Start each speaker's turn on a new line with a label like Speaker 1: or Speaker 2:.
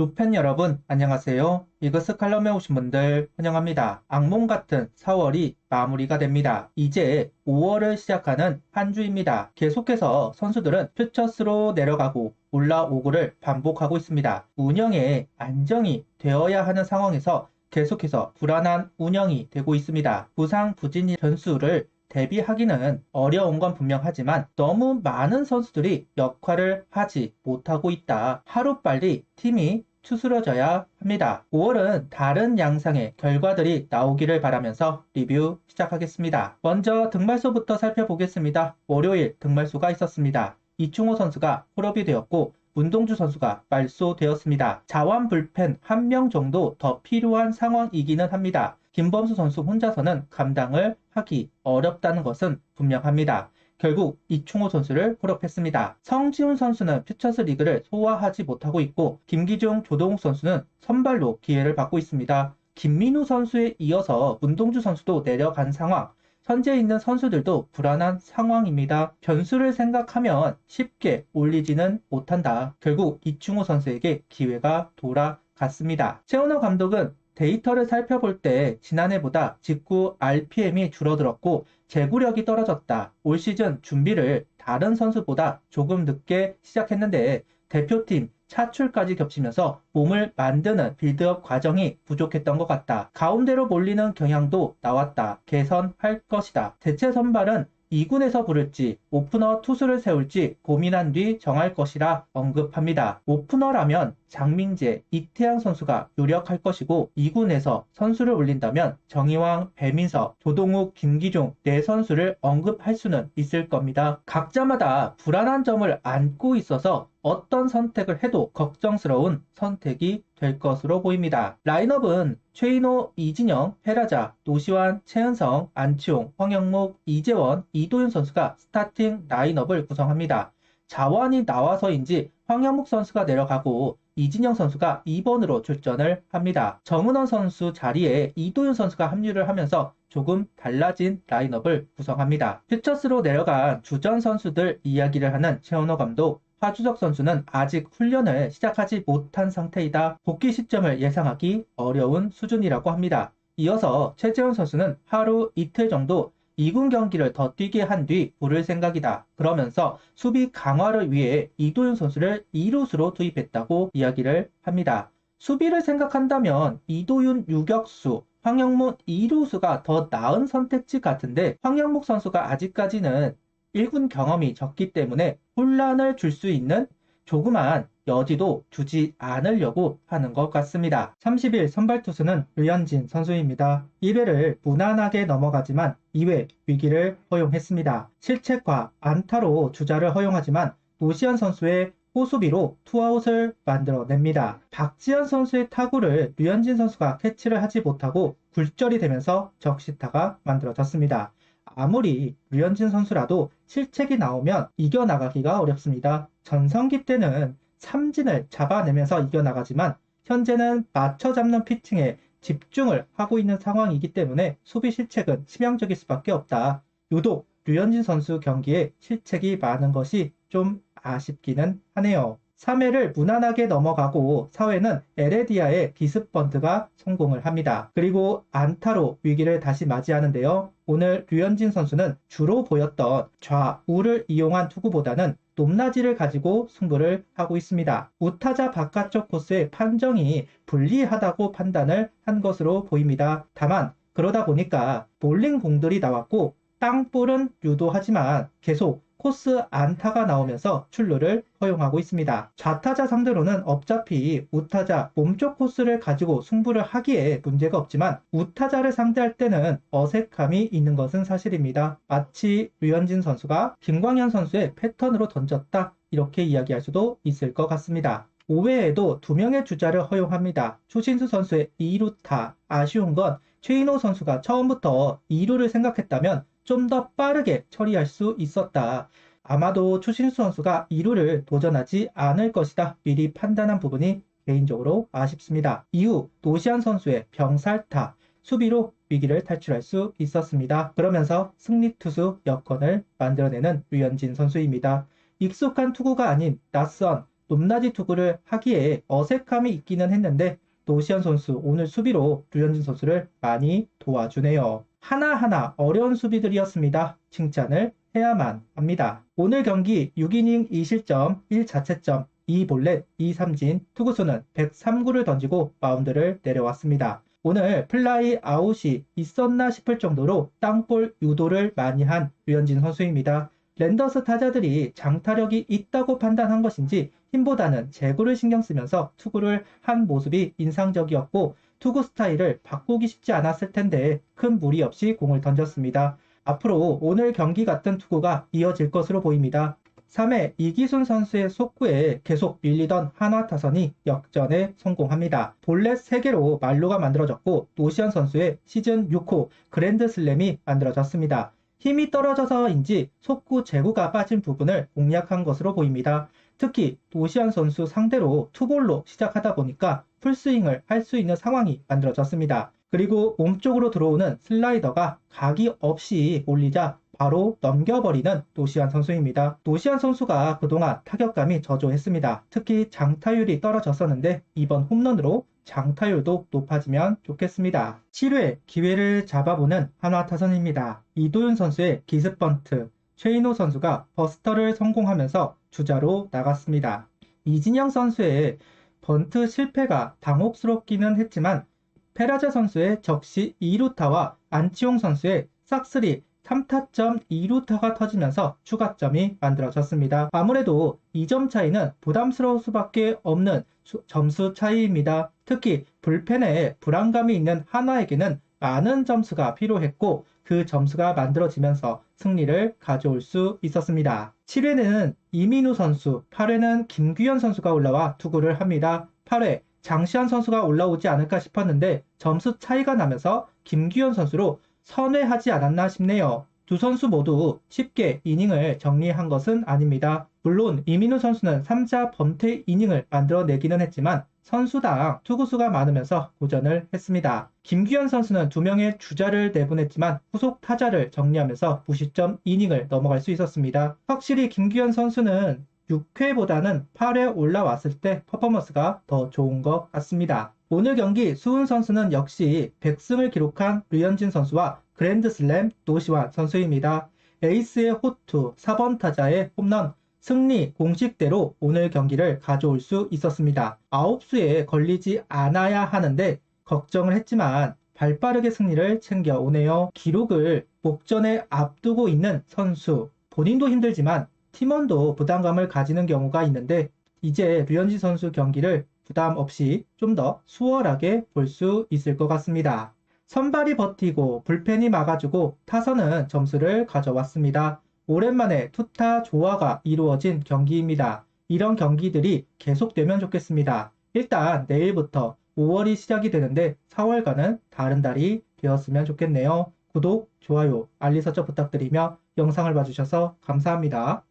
Speaker 1: 루펜 여러분, 안녕하세요. 이그스 칼럼에 오신 분들 환영합니다. 악몽 같은 4월이 마무리가 됩니다. 이제 5월을 시작하는 한 주입니다. 계속해서 선수들은 퓨처스로 내려가고 올라오고를 반복하고 있습니다. 운영에 안정이 되어야 하는 상황에서 계속해서 불안한 운영이 되고 있습니다. 부상 부진이 변수를 대비하기는 어려운 건 분명하지만 너무 많은 선수들이 역할을 하지 못하고 있다. 하루빨리 팀이 추스러져야 합니다. 5월은 다른 양상의 결과들이 나오기를 바라면서 리뷰 시작하겠습니다. 먼저 등말수부터 살펴보겠습니다. 월요일 등말수가 있었습니다. 이충호 선수가 홀업이 되었고 문동주 선수가 말소되었습니다. 자완 불펜 1명 정도 더 필요한 상황이기는 합니다. 김범수 선수 혼자서는 감당을 하기 어렵다는 것은 분명합니다. 결국 이충호 선수를 홀업했습니다. 성지훈 선수는 퓨처스 리그를 소화하지 못하고 있고 김기중, 조동욱 선수는 선발로 기회를 받고 있습니다. 김민우 선수에 이어서 문동주 선수도 내려간 상황, 현재 있는 선수들도 불안한 상황입니다. 변수를 생각하면 쉽게 올리지는 못한다. 결국 이충호 선수에게 기회가 돌아갔습니다. 최은호 감독은 데이터를 살펴볼 때 지난해보다 직구 RPM이 줄어들었고 제구력이 떨어졌다. 올 시즌 준비를 다른 선수보다 조금 늦게 시작했는데 대표팀 차출까지 겹치면서 몸을 만드는 빌드업 과정이 부족했던 것 같다. 가운데로 몰리는 경향도 나왔다. 개선할 것이다. 대체 선발은 2군에서 부를지 오프너 투수를 세울지 고민한 뒤 정할 것이라 언급합니다. 오프너라면 장민재, 이태양 선수가 유력할 것이고 2군에서 선수를 올린다면 정의왕, 배민서, 조동욱, 김기중 네 선수를 언급할 수는 있을 겁니다. 각자마다 불안한 점을 안고 있어서 어떤 선택을 해도 걱정스러운 선택이 될 것으로 보입니다. 라인업은 최인호, 이진영, 페라자, 노시환, 최은성, 안치홍, 황영목, 이재원, 이도윤 선수가 스타팅 라인업을 구성합니다. 자완이 나와서인지 황영목 선수가 내려가고 이진영 선수가 2번으로 출전을 합니다. 정은원 선수 자리에 이도윤 선수가 합류를 하면서 조금 달라진 라인업을 구성합니다. 퓨처스로 내려간 주전 선수들 이야기를 하는 최은호 감독, 하주석 선수는 아직 훈련을 시작하지 못한 상태이다. 복귀 시점을 예상하기 어려운 수준이라고 합니다. 이어서 최재훈 선수는 하루 이틀 정도 2군 경기를 더 뛰게 한 뒤 부를 생각이다. 그러면서 수비 강화를 위해 이도윤 선수를 2루수로 투입했다고 이야기를 합니다. 수비를 생각한다면 이도윤 유격수, 황영문 2루수가 더 나은 선택지 같은데 황영목 선수가 아직까지는 1군 경험이 적기 때문에 혼란을 줄 수 있는 조그마한 여지도 주지 않으려고 하는 것 같습니다. 30일 선발 투수는 류현진 선수입니다. 1회를 무난하게 넘어가지만 2회 위기를 허용했습니다. 실책과 안타로 주자를 허용하지만 노시안 선수의 호수비로 투아웃을 만들어냅니다. 박지현 선수의 타구를 류현진 선수가 캐치를 하지 못하고 굴절이 되면서 적시타가 만들어졌습니다. 아무리 류현진 선수라도 실책이 나오면 이겨나가기가 어렵습니다. 전성기 때는 삼진을 잡아내면서 이겨나가지만 현재는 맞춰 잡는 피칭에 집중을 하고 있는 상황이기 때문에 수비 실책은 치명적일 수밖에 없다. 유독 류현진 선수 경기에 실책이 많은 것이 좀 아쉽기는 하네요. 3회를 무난하게 넘어가고 4회는 에레디아의 기습번트가 성공을 합니다. 그리고 안타로 위기를 다시 맞이하는데요. 오늘 류현진 선수는 주로 보였던 좌우를 이용한 투구보다는 높낮이를 가지고 승부를 하고 있습니다. 우타자 바깥쪽 코스의 판정이 불리하다고 판단을 한 것으로 보입니다. 다만 그러다 보니까 볼링 공들이 나왔고 땅볼은 유도하지만 계속 코스 안타가 나오면서 출루를 허용하고 있습니다. 좌타자 상대로는 어차피 우타자 몸쪽 코스를 가지고 승부를 하기에 문제가 없지만 우타자를 상대할 때는 어색함이 있는 것은 사실입니다. 마치 류현진 선수가 김광현 선수의 패턴으로 던졌다 이렇게 이야기할 수도 있을 것 같습니다. 5회에도 2명의 주자를 허용합니다. 추신수 선수의 2루타. 아쉬운 건 최인호 선수가 처음부터 2루를 생각했다면 좀 더 빠르게 처리할 수 있었다. 아마도 추신수 선수가 2루를 도전하지 않을 것이다. 미리 판단한 부분이 개인적으로 아쉽습니다. 이후 노시안 선수의 병살타, 수비로 위기를 탈출할 수 있었습니다. 그러면서 승리 투수 여건을 만들어내는 류현진 선수입니다. 익숙한 투구가 아닌 낯선 높낮이 투구를 하기에 어색함이 있기는 했는데 노시안 선수 오늘 수비로 류현진 선수를 많이 도와주네요. 하나하나 어려운 수비들이었습니다. 칭찬을 해야만 합니다. 오늘 경기 6이닝 2실점 1자책점 2볼넷 2삼진 투구수는 103구를 던지고 마운드를 내려왔습니다. 오늘 플라이 아웃이 있었나 싶을 정도로 땅볼 유도를 많이 한 류현진 선수입니다. 랜더스 타자들이 장타력이 있다고 판단한 것인지 힘보다는 제구를 신경 쓰면서 투구를 한 모습이 인상적이었고 투구 스타일을 바꾸기 쉽지 않았을 텐데 큰 무리 없이 공을 던졌습니다. 앞으로 오늘 경기 같은 투구가 이어질 것으로 보입니다. 3회 이기순 선수의 속구에 계속 밀리던 한화 타선이 역전에 성공합니다. 볼넷 3개로 만루가 만들어졌고 노시안 선수의 시즌 6호 그랜드슬램이 만들어졌습니다. 힘이 떨어져서인지 속구 제구가 빠진 부분을 공략한 것으로 보입니다. 특히 노시안 선수 상대로 투볼로 시작하다 보니까 풀스윙을 할 수 있는 상황이 만들어졌습니다. 그리고 몸쪽으로 들어오는 슬라이더가 각이 없이 몰리자 바로 넘겨버리는 노시안 선수입니다. 노시안 선수가 그동안 타격감이 저조했습니다. 특히 장타율이 떨어졌었는데 이번 홈런으로 장타율도 높아지면 좋겠습니다. 7회 기회를 잡아보는 한화 타선입니다. 이도윤 선수의 기습번트, 최인호 선수가 버스터를 성공하면서 주자로 나갔습니다. 이진영 선수의 번트 실패가 당혹스럽기는 했지만 페라자 선수의 적시 2루타와 안치홍 선수의 싹쓸이 3타점 2루타가 터지면서 추가점이 만들어졌습니다. 아무래도 2점 차이는 부담스러울 수밖에 없는 점수 차이입니다. 특히 불펜에 불안감이 있는 한화에게는 많은 점수가 필요했고 그 점수가 만들어지면서 승리를 가져올 수 있었습니다. 7회는 이민우 선수, 8회는 김규현 선수가 올라와 투구를 합니다. 8회 장시환 선수가 올라오지 않을까 싶었는데 점수 차이가 나면서 김규현 선수로 선회하지 않았나 싶네요. 두 선수 모두 쉽게 이닝을 정리한 것은 아닙니다. 물론 이민우 선수는 3자 번트 이닝을 만들어내기는 했지만 선수당 투구수가 많으면서 고전을 했습니다. 김규현 선수는 2명의 주자를 내보냈지만 후속 타자를 정리하면서 무실점 이닝을 넘어갈 수 있었습니다. 확실히 김규현 선수는 6회보다는 8회 올라왔을 때 퍼포먼스가 더 좋은 것 같습니다. 오늘 경기 수훈 선수는 역시 100승을 기록한 류현진 선수와 그랜드슬램 노시환 선수입니다. 에이스의 호투, 4번 타자의 홈런, 승리 공식대로 오늘 경기를 가져올 수 있었습니다. 아홉수에 걸리지 않아야 하는데 걱정을 했지만 발빠르게 승리를 챙겨오네요. 기록을 목전에 앞두고 있는 선수, 본인도 힘들지만 팀원도 부담감을 가지는 경우가 있는데 이제 류현진 선수 경기를 부담 없이 좀 더 수월하게 볼 수 있을 것 같습니다. 선발이 버티고 불펜이 막아주고 타선은 점수를 가져왔습니다. 오랜만에 투타 조화가 이루어진 경기입니다. 이런 경기들이 계속되면 좋겠습니다. 일단 내일부터 5월이 시작이 되는데 4월과는 다른 달이 되었으면 좋겠네요. 구독, 좋아요, 알림 설정 부탁드리며 영상을 봐주셔서 감사합니다.